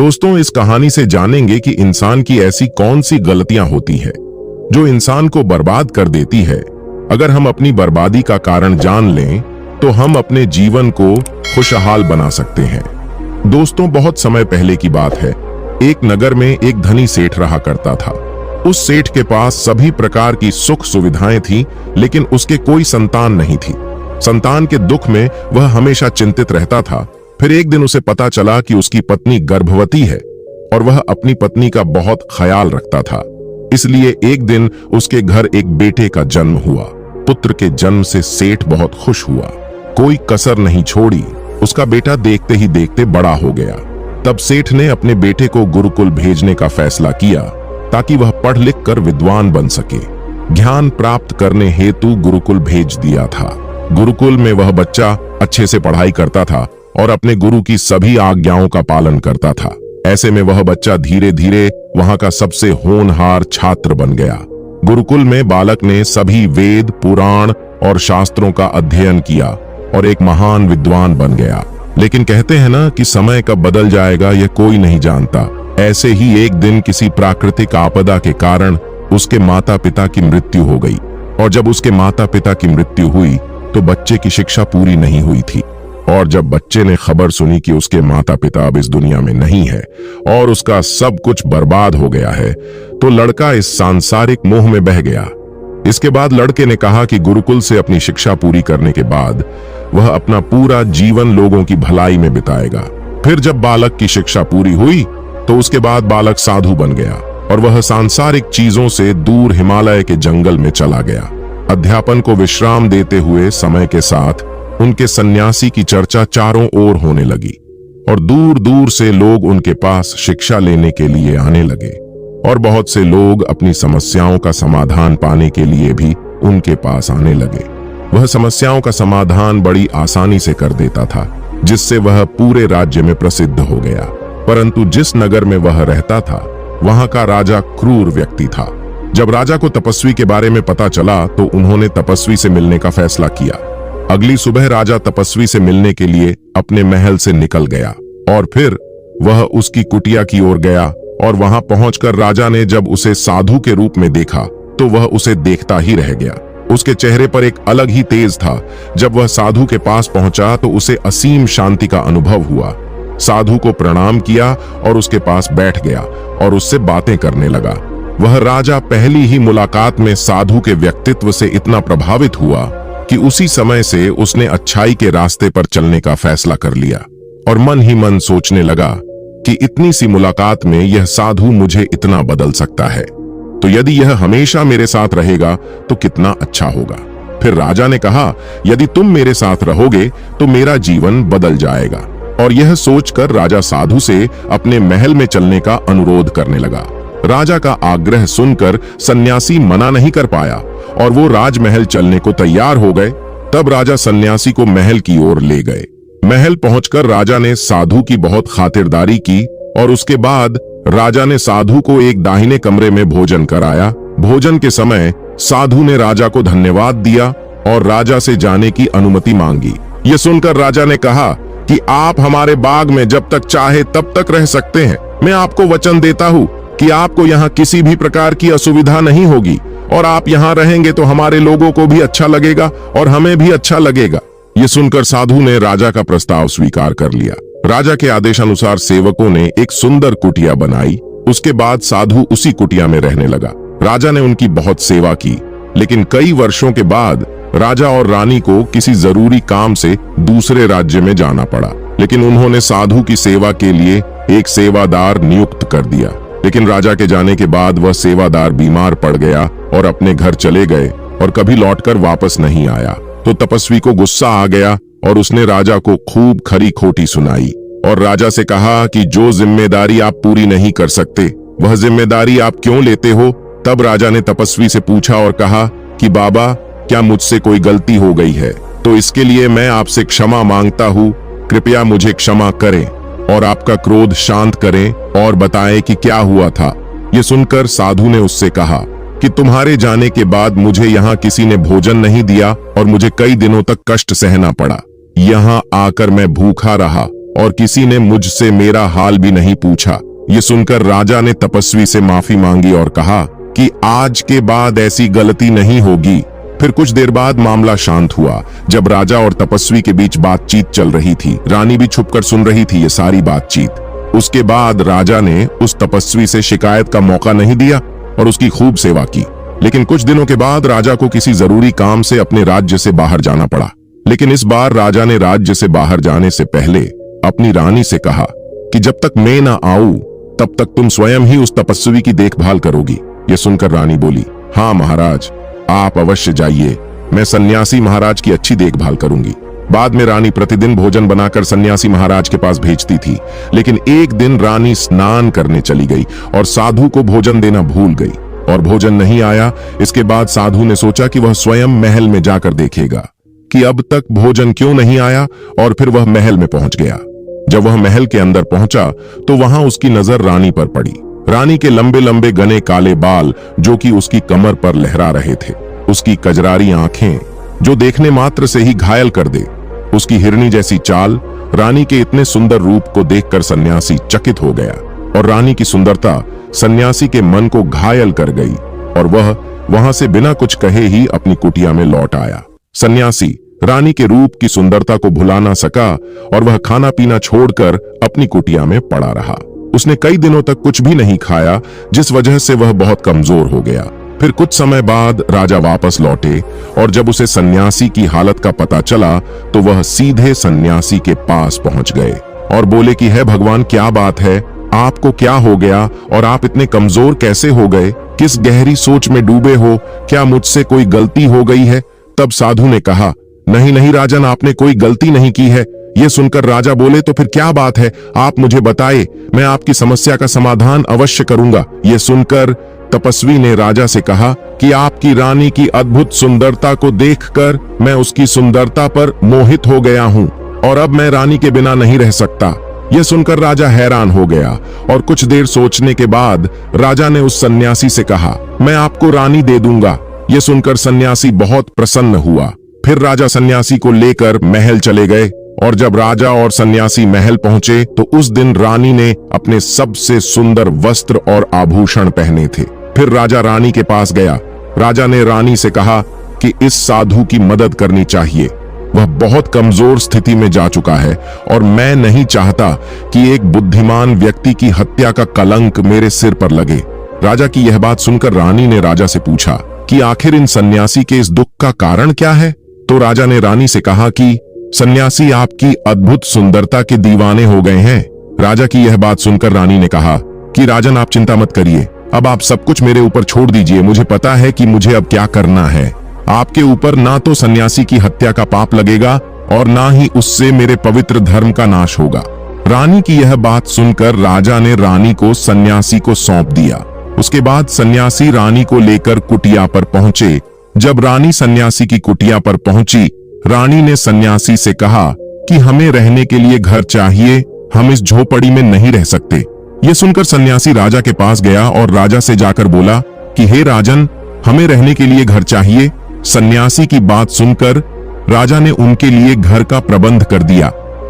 दोस्तों, इस कहानी से जानेंगे कि इंसान की ऐसी कौन सी गलतियां होती है जो इंसान को बर्बाद कर देती है। अगर हम अपनी बर्बादी का कारण जान लें तो हम अपने जीवन को खुशहाल बना सकते हैं। दोस्तों, बहुत समय पहले की बात है। एक नगर में एक धनी सेठ रहा करता था। उस सेठ के पास सभी प्रकार की सुख सुविधाएं थी, लेकिन उसके कोई संतान नहीं थी। संतान के दुख में वह हमेशा चिंतित रहता था। फिर एक दिन उसे पता चला कि उसकी पत्नी गर्भवती है और वह अपनी पत्नी का बहुत ख्याल रखता था। इसलिए एक दिन उसके घर एक बेटे का जन्म हुआ। पुत्र के जन्म से सेठ बहुत खुश हुआ, कोई कसर नहीं छोड़ी। उसका बेटा देखते ही देखते बड़ा हो गया। तब सेठ ने अपने बेटे को गुरुकुल भेजने का फैसला किया ताकि वह पढ़ लिख कर विद्वान बन सके। ज्ञान प्राप्त करने हेतु गुरुकुल भेज दिया था। गुरुकुल में वह बच्चा अच्छे से पढ़ाई करता था और अपने गुरु की सभी आज्ञाओं का पालन करता था। ऐसे में वह बच्चा धीरे धीरे वहां का सबसे होनहार छात्र बन गया। गुरुकुल में बालक ने सभी वेद, पुराण और शास्त्रों का अध्ययन किया और एक महान विद्वान बन गया। लेकिन कहते हैं ना कि समय कब बदल जाएगा यह कोई नहीं जानता। ऐसे ही एक दिन किसी प्राकृतिक आपदा के कारण उसके माता पिता की मृत्यु हो गई। और जब उसके माता पिता की मृत्यु हुई तो बच्चे की शिक्षा पूरी नहीं हुई थी। और जब बच्चे ने खबर सुनी कि उसके माता पिता अब इस दुनिया में नहीं है और उसका सब कुछ बर्बाद हो गया है, तो लड़का इस सांसारिक मोह में बह गया। इसके बाद लड़के ने कहा कि गुरुकुल से अपनी शिक्षा पूरी करने के बाद वह अपना पूरा जीवन लोगों की भलाई में बिताएगा। फिर जब बालक की शिक्षा पूरी हुई तो उसके बाद बालक साधु बन गया और वह सांसारिक चीजों से दूर हिमालय के जंगल में चला गया। अध्यापन को विश्राम देते हुए समय के साथ उनके सन्यासी की चर्चा चारों ओर होने लगी और दूर दूर से लोग उनके पास शिक्षा लेने के लिए आने लगे। और बहुत से लोग अपनी समस्याओं का समाधान पाने के लिए भी उनके पास आने लगे। वह समस्याओं का समाधान बड़ी आसानी से कर देता था, जिससे वह पूरे राज्य में प्रसिद्ध हो गया। परंतु जिस नगर में वह रहता था वहां का राजा क्रूर व्यक्ति था। जब राजा को तपस्वी के बारे में पता चला तो उन्होंने तपस्वी से मिलने का फैसला किया। अगली सुबह राजा तपस्वी से मिलने के लिए अपने महल से निकल गया और फिर वह उसकी कुटिया की ओर गया। और वहां पहुंचकर राजा ने जब उसे साधु के रूप में देखा तो वह उसे देखता ही रह गया। उसके चेहरे पर एक अलग ही तेज था। जब वह साधु के पास पहुंचा तो उसे असीम शांति का अनुभव हुआ। साधु को प्रणाम किया और उसके पास बैठ गया और उससे बातें करने लगा। वह राजा पहली ही मुलाकात में साधु के व्यक्तित्व से इतना प्रभावित हुआ कि उसी समय से उसने अच्छाई के रास्ते पर चलने का फैसला कर लिया और मन ही मन सोचने लगा कि इतनी सी मुलाकात में यह साधु मुझे इतना बदल सकता है, तो यदि यह हमेशा मेरे साथ रहेगा तो कितना अच्छा होगा। फिर राजा ने कहा, यदि तुम मेरे साथ रहोगे तो मेरा जीवन बदल जाएगा। और यह सोचकर राजा साधु से अपने महल में चलने का अनुरोध करने लगा। राजा का आग्रह सुनकर सन्यासी मना नहीं कर पाया और वो राजमहल चलने को तैयार हो गए। तब राजा सन्यासी को महल की ओर ले गए। महल पहुंचकर राजा ने साधु की बहुत खातिरदारी की और उसके बाद राजा ने साधु को एक दाहिने कमरे में भोजन कराया। भोजन के समय साधु ने राजा को धन्यवाद दिया और राजा से जाने की अनुमति मांगी। यह सुनकर राजा ने कहा कि आप हमारे बाग में जब तक चाहे तब तक रह सकते हैं। मैं आपको वचन देता हूँ कि आपको यहाँ किसी भी प्रकार की असुविधा नहीं होगी और आप यहाँ रहेंगे तो हमारे लोगों को भी अच्छा लगेगा और हमें भी अच्छा लगेगा। ये सुनकर साधु ने राजा का प्रस्ताव स्वीकार कर लिया। राजा के आदेशानुसार सेवकों ने एक सुंदर कुटिया बनाई। उसके बाद साधु उसी कुटिया में रहने लगा। राजा ने उनकी बहुत सेवा की, लेकिन कई वर्षों के बाद राजा और रानी को किसी जरूरी काम से दूसरे राज्य में जाना पड़ा। लेकिन उन्होंने साधु की सेवा के लिए एक सेवादार नियुक्त कर दिया। लेकिन राजा के जाने के बाद वह सेवादार बीमार पड़ गया और अपने घर चले गए और कभी लौटकर वापस नहीं आया। तो तपस्वी को गुस्सा आ गया और उसने राजा को खूब खरी खोटी सुनाई और राजा से कहा कि जो जिम्मेदारी आप पूरी नहीं कर सकते वह जिम्मेदारी आप क्यों लेते हो। तब राजा ने तपस्वी से पूछा और कहा कि बाबा, क्या मुझसे कोई गलती हो गई है? तो इसके लिए मैं आपसे क्षमा मांगता हूँ। कृपया मुझे क्षमा करें और आपका क्रोध शांत करें और बताएं कि क्या हुआ था। ये सुनकर साधु ने उससे कहा कि तुम्हारे जाने के बाद मुझे यहाँ किसी ने भोजन नहीं दिया और मुझे कई दिनों तक कष्ट सहना पड़ा। यहाँ आकर मैं भूखा रहा और किसी ने मुझसे मेरा हाल भी नहीं पूछा। ये सुनकर राजा ने तपस्वी से माफी मांगी और कहा कि आज के बाद ऐसी गलती नहीं होगी। फिर कुछ देर बाद मामला शांत हुआ। जब राजा और तपस्वी के बीच बातचीत चल रही थी, रानी भी छुपकर सुन रही थी ये सारी बातचीत। उसके बाद राजा ने उस तपस्वी से शिकायत का मौका नहीं दिया और उसकी खूब सेवा की। लेकिन कुछ दिनों के बाद राजा को किसी जरूरी काम से अपने राज्य से बाहर जाना पड़ा। लेकिन इस बार राजा ने राज्य से बाहर जाने से पहले अपनी रानी से कहा कि जब तक मैं ना आऊं तब तक तुम स्वयं ही उस तपस्वी की देखभाल करोगी। ये सुनकर रानी बोली, हाँ महाराज, आप अवश्य जाइए, मैं सन्यासी महाराज की अच्छी देखभाल करूंगी। बाद में रानी प्रतिदिन भोजन बनाकर सन्यासी महाराज के पास भेजती थी। लेकिन एक दिन रानी स्नान करने चली गई और साधु को भोजन देना भूल गई और भोजन नहीं आया। इसके बाद साधु ने सोचा कि वह स्वयं महल में जाकर देखेगा कि अब तक भोजन क्यों नहीं आया, और फिर वह महल में पहुंच गया। जब वह महल के अंदर पहुंचा तो वहां उसकी नजर रानी पर पड़ी। रानी के लंबे लंबे घने काले बाल जो कि उसकी कमर पर लहरा रहे थे, उसकी कजरारी आंखें जो देखने मात्र से ही घायल कर दे, उसकी हिरनी जैसी चाल। रानी के इतने सुंदर रूप को देखकर सन्यासी चकित हो गया और रानी की सुंदरता सन्यासी के मन को घायल कर गई और वह वहां से बिना कुछ कहे ही अपनी कुटिया में लौट आया। सन्यासी रानी के रूप की सुंदरता को भुला ना सका और वह खाना पीना छोड़कर अपनी कुटिया में पड़ा रहा। उसने कई दिनों तक कुछ भी नहीं खाया, जिस वजह से वह बहुत कमजोर हो गया। फिर कुछ समय बाद राजा वापस लौटे और जब उसे सन्यासी की हालत का पता चला तो वह सीधे सन्यासी के पास पहुंच गए और बोले कि हे भगवान, क्या बात है, आपको क्या हो गया और आप इतने कमजोर कैसे हो गए? किस गहरी सोच में डूबे हो? क्या मुझसे कोई गलती हो गई है? तब साधु ने कहा, नहीं नहीं राजन, आपने कोई गलती नहीं की है। ये सुनकर राजा बोले, तो फिर क्या बात है, आप मुझे बताए, मैं आपकी समस्या का समाधान अवश्य करूंगा। ये सुनकर तपस्वी ने राजा से कहा कि आपकी रानी की अद्भुत सुंदरता को देखकर मैं उसकी सुंदरता पर मोहित हो गया हूं और अब मैं रानी के बिना नहीं रह सकता। यह सुनकर राजा हैरान हो गया और कुछ देर सोचने के बाद राजा ने उस सन्यासी से कहा, मैं आपको रानी दे दूंगा। यह सुनकर सन्यासी बहुत प्रसन्न हुआ। फिर राजा सन्यासी को लेकर महल चले गए और जब राजा और सन्यासी महल पहुंचे तो उस दिन रानी ने अपने सबसे सुंदर वस्त्र और आभूषण पहने थे। फिर राजा रानी के पास गया। राजा ने रानी से कहा कि इस साधु की मदद करनी चाहिए, वह बहुत कमजोर स्थिति में जा चुका है और मैं नहीं चाहता कि एक बुद्धिमान व्यक्ति की हत्या का कलंक मेरे सिर पर लगे। राजा की यह बात सुनकर रानी ने राजा से पूछा कि आखिर इन सन्यासी के इस दुख का कारण क्या है? तो राजा ने रानी से कहा कि सन्यासी आपकी अद्भुत सुंदरता के दीवाने हो गए हैं। राजा की यह बात सुनकर रानी ने कहा कि राजन, आप चिंता मत करिए, अब आप सब कुछ मेरे ऊपर छोड़ दीजिए। मुझे पता है कि मुझे अब क्या करना है। आपके ऊपर ना तो सन्यासी की हत्या का पाप लगेगा और ना ही उससे मेरे पवित्र धर्म का नाश होगा। रानी की यह बात सुनकर राजा ने रानी को सन्यासी को सौंप दिया। उसके बाद सन्यासी रानी को लेकर कुटिया पर पहुंचे। जब रानी सन्यासी की कुटिया पर पहुंची, रानी ने सन्यासी से कहा कि हमें रहने के लिए घर चाहिए, हम इस झोपड़ी में नहीं रह सकते। यह सुनकर सन्यासी राजा के पास गया और राजा से जाकर बोला कि हे राजन, हमें रहने के लिए घर चाहिए। सन्यासी की बात सुनकर राजा ने उनके लिए घर का प्रबंध कर दिया।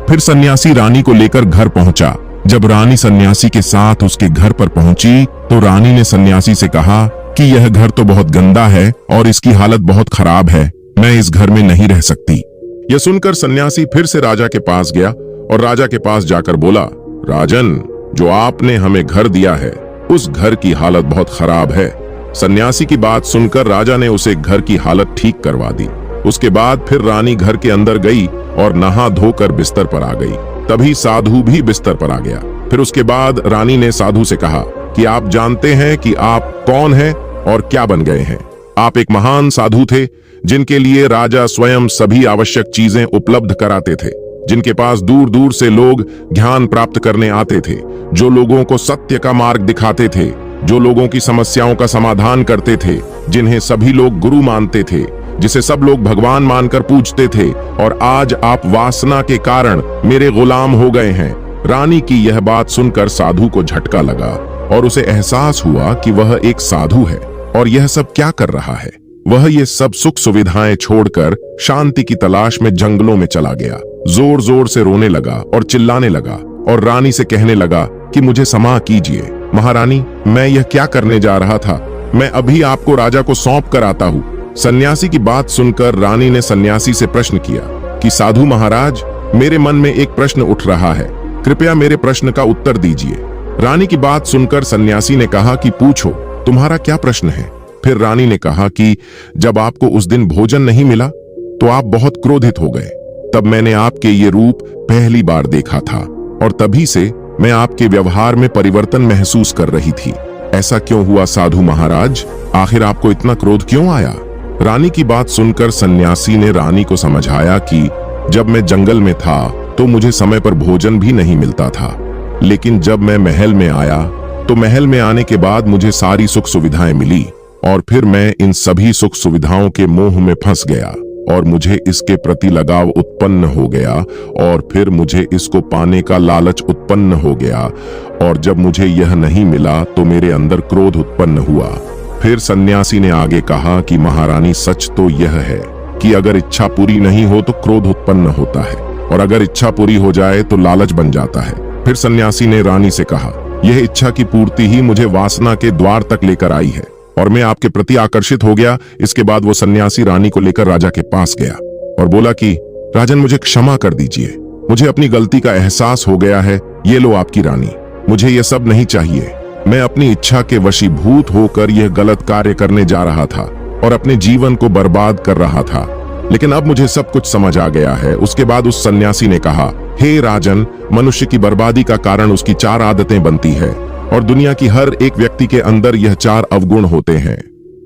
फिर सन्यासी रानी को लेकर घर पहुंचा। जब रानी सन्यासी के साथ उसके घर पर पहुंची तो रानी ने सन्यासी से कहा कि यह घर तो बहुत गंदा है और इसकी हालत बहुत खराब है, मैं इस घर में नहीं रह सकती। यह सुनकर सन्यासी फिर से राजा के पास गया और राजा के पास जाकर बोला, राजन, जो आपने हमें घर दिया है उस घर की हालत बहुत खराब है। सन्यासी की बात सुनकर राजा ने उसे घर की हालत ठीक करवा दी। उसके बाद फिर रानी घर के अंदर गई और नहा धोकर बिस्तर पर आ गई। तभी साधु भी बिस्तर पर आ गया। फिर उसके बाद रानी ने साधु से कहा कि आप जानते हैं कि आप कौन हैं और क्या बन गए हैं। आप एक महान साधु थे जिनके लिए राजा स्वयं सभी आवश्यक चीजें उपलब्ध कराते थे, जिनके पास दूर दूर से लोग ज्ञान प्राप्त करने आते थे, जो लोगों को सत्य का मार्ग दिखाते थे, जो लोगों की समस्याओं का समाधान करते थे, जिन्हें सभी लोग गुरु मानते थे, जिसे सब लोग भगवान मानकर पूजते थे। और आज आप वासना के कारण मेरे गुलाम हो गए हैं। रानी की यह बात सुनकर साधु को झटका लगा और उसे एहसास हुआ कि वह एक साधु है और यह सब क्या कर रहा है। वह ये सब सुख सुविधाएं छोड़कर शांति की तलाश में जंगलों में चला गया। जोर जोर से रोने लगा और चिल्लाने लगा और रानी से कहने लगा कि मुझे क्षमा कीजिए महारानी, मैं यह क्या करने जा रहा था, मैं अभी आपको राजा को सौंप कर आता हूँ। सन्यासी की बात सुनकर रानी ने सन्यासी से प्रश्न किया कि साधु महाराज, मेरे मन में एक प्रश्न उठ रहा है, कृपया मेरे प्रश्न का उत्तर दीजिए। रानी की बात सुनकर सन्यासी ने कहा कि पूछो, तुम्हारा क्या प्रश्न है। फिर रानी ने कहा कि जब आपको उस दिन भोजन नहीं मिला तो आप बहुत क्रोधित हो गए। तब मैंने आपके ये रूप पहली बार देखा था और तभी से मैं आपके व्यवहार में परिवर्तन महसूस कर रही थी। ऐसा क्यों हुआ साधु महाराज, आखिर आपको इतना क्रोध क्यों आया। रानी की बात सुनकर सन्यासी ने रानी को समझाया कि जब मैं जंगल में था तो मुझे समय पर भोजन भी नहीं मिलता था, लेकिन जब मैं महल में आया तो महल में आने के बाद मुझे सारी सुख सुविधाएं मिली और फिर मैं इन सभी सुख सुविधाओं के मोह में फंस गया और मुझे इसके प्रति लगाव उत्पन्न हो गया और फिर मुझे इसको पाने का लालच उत्पन्न हो गया और जब मुझे यह नहीं मिला तो मेरे अंदर क्रोध उत्पन्न हुआ। फिर सन्यासी ने आगे कहा कि महारानी, सच तो यह है कि अगर इच्छा पूरी नहीं हो तो क्रोध उत्पन्न होता है और अगर इच्छा पूरी हो जाए तो लालच बन जाता है। फिर सन्यासी ने रानी से कहा, यह इच्छा की पूर्ति ही मुझे वासना के द्वार तक लेकर आई है और मैं आपके प्रति आकर्षित हो गया। इसके बाद वो सन्यासी रानी को लेकर राजा के पास गया और बोला कि राजन, मुझे क्षमा कर दीजिए, मुझे अपनी गलती का एहसास हो गया है। ये लो आपकी रानी, मुझे ये सब नहीं चाहिए। मैं अपनी इच्छा के वशीभूत होकर यह गलत कार्य करने जा रहा था और अपने जीवन को बर्बाद कर रहा था, लेकिन अब मुझे सब कुछ समझ आ गया है। उसके बाद उस सन्यासी ने कहा, हे राजन, मनुष्य की बर्बादी का कारण उसकी 4 आदतें बनती है और दुनिया की हर एक व्यक्ति के अंदर यह 4 अवगुण होते हैं,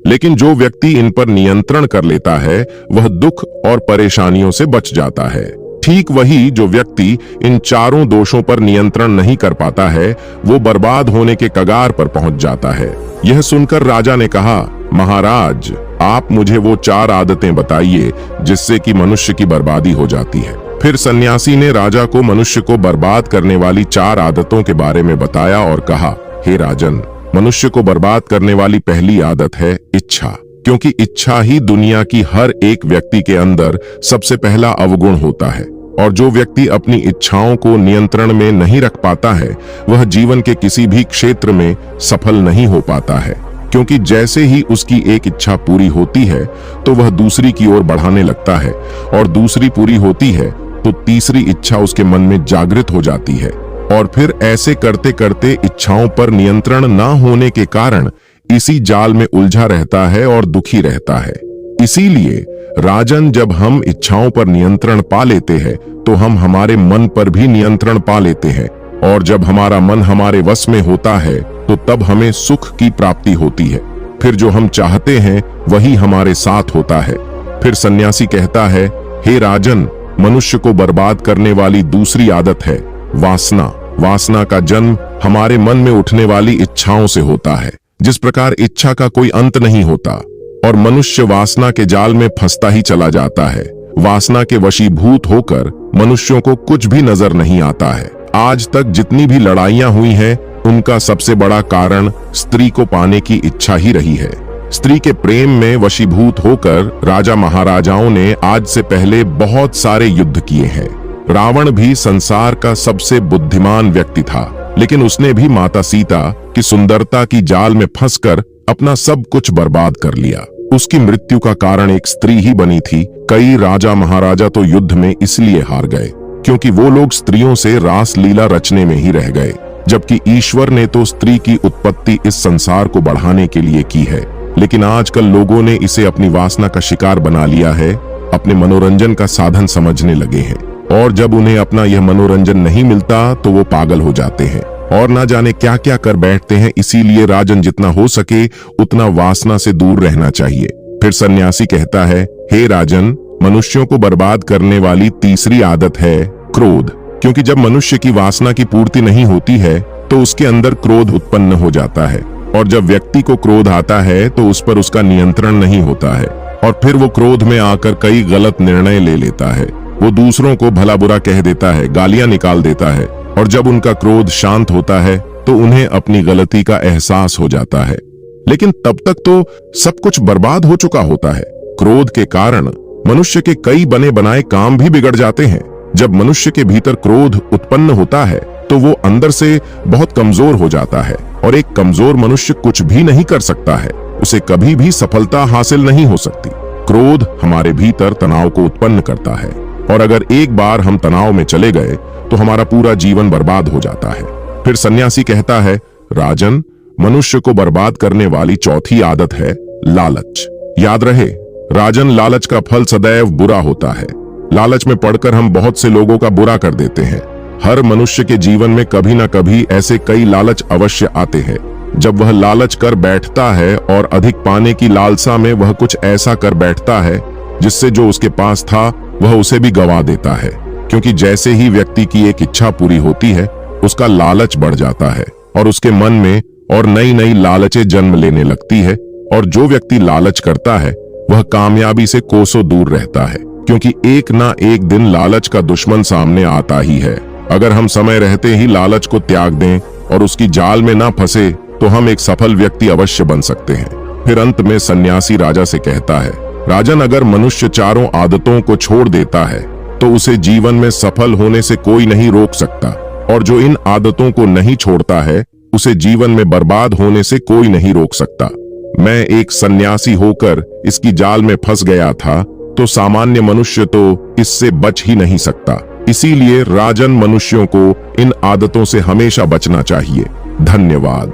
लेकिन जो व्यक्ति इन पर नियंत्रण कर लेता है वह दुख और परेशानियों से बच जाता है। ठीक वही जो व्यक्ति इन 4 दोषों पर नियंत्रण नहीं कर पाता है वो बर्बाद होने के कगार पर पहुंच जाता है। यह सुनकर राजा ने कहा, महाराज, आप मुझे वो 4 आदतें बताइए जिससे कि मनुष्य की बर्बादी हो जाती है। फिर सन्यासी ने राजा को मनुष्य को बर्बाद करने वाली 4 आदतों के बारे में बताया और कहा, हे राजन, मनुष्य को बर्बाद करने वाली पहली आदत है इच्छा, क्योंकि इच्छा ही दुनिया की हर एक व्यक्ति के अंदर सबसे पहला अवगुण होता है और जो व्यक्ति अपनी इच्छाओं को नियंत्रण में नहीं रख पाता है वह जीवन के किसी भी क्षेत्र में सफल नहीं हो पाता है, क्योंकि जैसे ही उसकी एक इच्छा पूरी होती है तो वह दूसरी की ओर बढ़ाने लगता है और दूसरी पूरी होती है तो तीसरी इच्छा उसके मन में जागृत हो जाती है और फिर ऐसे करते करते इच्छाओं पर नियंत्रण ना होने के कारण इसी जाल में उलझा रहता है और दुखी रहता है। इसीलिए राजन, जब हम इच्छाओं पर नियंत्रण पा लेते हैं तो हम हमारे मन पर भी नियंत्रण पा लेते हैं और जब हमारा मन हमारे वश में होता है तो तब हमें सुख की प्राप्ति होती है। फिर जो हम चाहते हैं वही हमारे साथ होता है। फिर सन्यासी कहता है, हे राजन, मनुष्य को बर्बाद करने वाली दूसरी आदत है वासना। वासना का जन्म हमारे मन में उठने वाली इच्छाओं से होता है। जिस प्रकार इच्छा का कोई अंत नहीं होता और मनुष्य वासना के जाल में फंसता ही चला जाता है, वासना के वशीभूत होकर मनुष्यों को कुछ भी नजर नहीं आता है। आज तक जितनी भी लड़ाइयां हुई हैं उनका सबसे बड़ा कारण स्त्री को पाने की इच्छा ही रही है। स्त्री के प्रेम में वशीभूत होकर राजा महाराजाओं ने आज से पहले बहुत सारे युद्ध किए हैं। रावण भी संसार का सबसे बुद्धिमान व्यक्ति था, लेकिन उसने भी माता सीता की सुंदरता की जाल में फंसकर अपना सब कुछ बर्बाद कर लिया। उसकी मृत्यु का कारण एक स्त्री ही बनी थी। कई राजा महाराजा तो युद्ध में इसलिए हार गए क्योंकि वो लोग स्त्रियों से रास लीला रचने में ही रह गए, जबकि ईश्वर ने तो स्त्री की उत्पत्ति इस संसार को बढ़ाने के लिए की है। लेकिन आजकल लोगों ने इसे अपनी वासना का शिकार बना लिया है, अपने मनोरंजन का साधन समझने लगे हैं और जब उन्हें अपना यह मनोरंजन नहीं मिलता तो वो पागल हो जाते हैं और ना जाने क्या क्या कर बैठते हैं। इसीलिए राजन, जितना हो सके उतना वासना से दूर रहना चाहिए। फिर सन्यासी कहता है, हे राजन, मनुष्यों को बर्बाद करने वाली तीसरी आदत है क्रोध, क्योंकि जब मनुष्य की वासना की पूर्ति नहीं होती है तो उसके अंदर क्रोध उत्पन्न हो जाता है और जब व्यक्ति को क्रोध आता है तो उस पर उसका नियंत्रण नहीं होता है और फिर वो क्रोध में आकर कई गलत निर्णय ले लेता है। वो दूसरों को भला बुरा कह देता है, गालियां निकाल देता है और जब उनका क्रोध शांत होता है तो उन्हें अपनी गलती का एहसास हो जाता है। लेकिन तब तक तो सब कुछ बर्बाद हो चुका होता है। क्रोध के कारण मनुष्य के कई बने बनाए काम भी बिगड़ जाते हैं। जब मनुष्य के भीतर क्रोध उत्पन्न होता है तो वो अंदर से बहुत कमजोर हो जाता है और एक कमजोर मनुष्य कुछ भी नहीं कर सकता है, उसे कभी भी सफलता हासिल नहीं हो सकती। क्रोध हमारे भीतर तनाव को उत्पन्न करता है और अगर एक बार हम तनाव में चले गए तो हमारा पूरा जीवन बर्बाद हो जाता है। फिर सन्यासी कहता है, राजन, मनुष्य को बर्बाद करने वाली चौथी आदत है लालच। याद रहे, राजन, लालच का फल सदैव बुरा होता है। लालच में पड़कर हम बहुत से लोगों का बुरा कर देते हैं। हर मनुष्य के जीवन में कभी ना कभी ऐसे कई लालच अवश्य आते हैं। जब वह लालच कर बैठता है और अधिक पाने की लालसा में वह कुछ ऐसा कर बैठता है जिससे जो उसके पास था वह उसे भी गंवा देता है, क्योंकि जैसे ही व्यक्ति की एक इच्छा पूरी होती है उसका लालच बढ़ जाता है और उसके मन में और नई नई लालचें जन्म लेने लगती है। और जो व्यक्ति लालच करता है वह कामयाबी से कोसों दूर रहता है, क्योंकि एक ना एक दिन लालच का दुश्मन सामने आता ही है। अगर हम समय रहते ही लालच को त्याग दें और उसकी जाल में ना फंसे तो हम एक सफल व्यक्ति अवश्य बन सकते हैं। फिर अंत में सन्यासी राजा से कहता है, राजन, अगर मनुष्य चारों आदतों को छोड़ देता है तो उसे जीवन में सफल होने से कोई नहीं रोक सकता, और जो इन आदतों को नहीं छोड़ता है उसे जीवन में बर्बाद होने से कोई नहीं रोक सकता। मैं एक सन्यासी होकर इसकी जाल में फंस गया था तो सामान्य मनुष्य तो इससे बच ही नहीं सकता। इसीलिए राजन, मनुष्यों को इन आदतों से हमेशा बचना चाहिए। धन्यवाद।